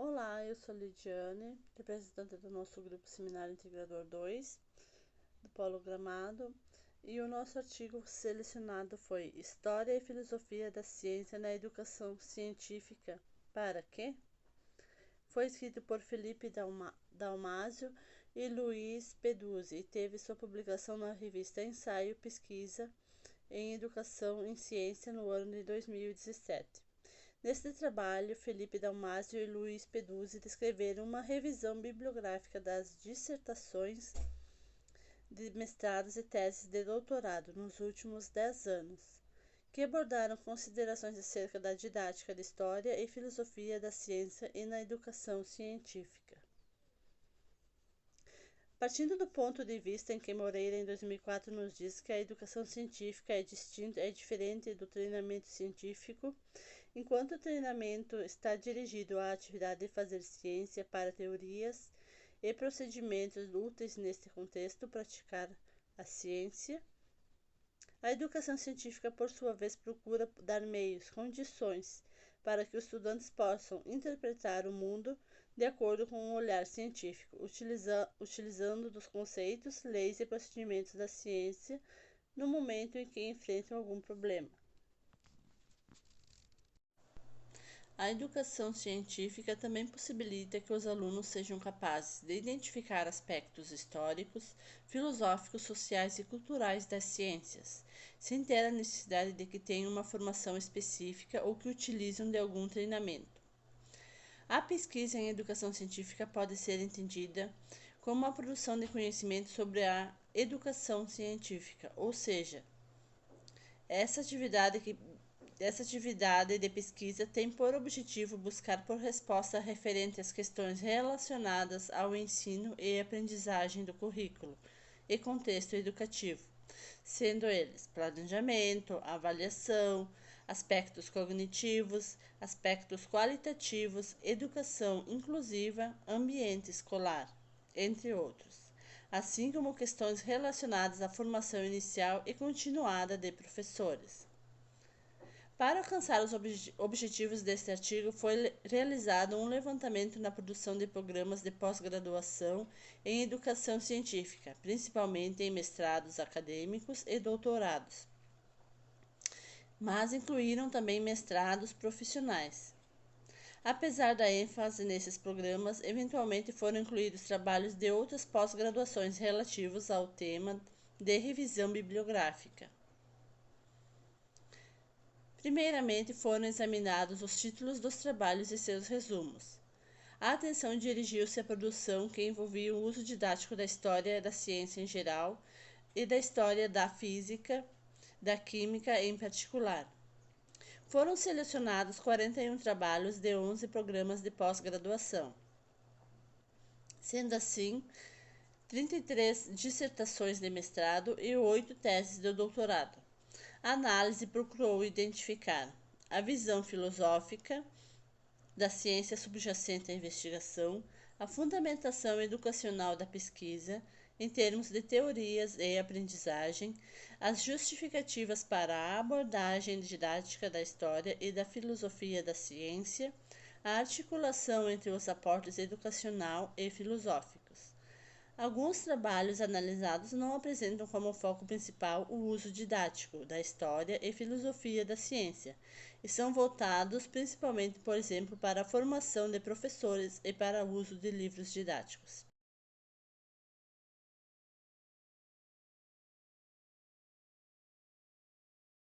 Olá, eu sou Lidiane, representante do nosso grupo Seminário Integrador 2, do Polo Gramado, e o nosso artigo selecionado foi História e Filosofia da Ciência na Educação Científica. Para quê? Foi escrito por Felipe Dalmásio e Luiz Peduzzi e teve sua publicação na revista Ensaio Pesquisa em Educação em Ciência no ano de 2017. Neste trabalho, Felipe Dalmásio e Luiz Peduzzi descreveram uma revisão bibliográfica das dissertações de mestrados e teses de doutorado nos últimos 10 anos, que abordaram considerações acerca da didática de História e Filosofia da Ciência e na educação científica. Partindo do ponto de vista em que Moreira, em 2004, nos diz que a educação científica é diferente do treinamento científico, enquanto o treinamento está dirigido à atividade de fazer ciência para teorias e procedimentos úteis neste contexto, praticar a ciência, a educação científica, por sua vez, procura dar meios, condições para que os estudantes possam interpretar o mundo de acordo com um olhar científico, utilizando dos conceitos, leis e procedimentos da ciência no momento em que enfrentam algum problema. A educação científica também possibilita que os alunos sejam capazes de identificar aspectos históricos, filosóficos, sociais e culturais das ciências, sem ter a necessidade de que tenham uma formação específica ou que utilizem de algum treinamento. A pesquisa em educação científica pode ser entendida como a produção de conhecimento sobre a educação científica, ou seja, essa atividade de pesquisa tem por objetivo buscar por resposta referente às questões relacionadas ao ensino e aprendizagem do currículo e contexto educativo, sendo eles planejamento, avaliação, aspectos cognitivos, aspectos qualitativos, educação inclusiva, ambiente escolar, entre outros, assim como questões relacionadas à formação inicial e continuada de professores. Para alcançar os objetivos deste artigo, foi realizado um levantamento na produção de programas de pós-graduação em educação científica, principalmente em mestrados acadêmicos e doutorados, mas incluíram também mestrados profissionais. Apesar da ênfase nesses programas, eventualmente foram incluídos trabalhos de outras pós-graduações relativos ao tema de revisão bibliográfica. Primeiramente foram examinados os títulos dos trabalhos e seus resumos. A atenção dirigiu-se à produção que envolvia o uso didático da história da ciência em geral e da história da física, da química em particular. Foram selecionados 41 trabalhos de 11 programas de pós-graduação. Sendo assim, 33 dissertações de mestrado e 8 teses de doutorado. A análise procurou identificar a visão filosófica da ciência subjacente à investigação, a fundamentação educacional da pesquisa, em termos de teorias e aprendizagem, as justificativas para a abordagem didática da história e da filosofia da ciência, a articulação entre os aportes educacional e filosóficos. Alguns trabalhos analisados não apresentam como foco principal o uso didático da história e filosofia da ciência, e são voltados principalmente, por exemplo, para a formação de professores e para o uso de livros didáticos.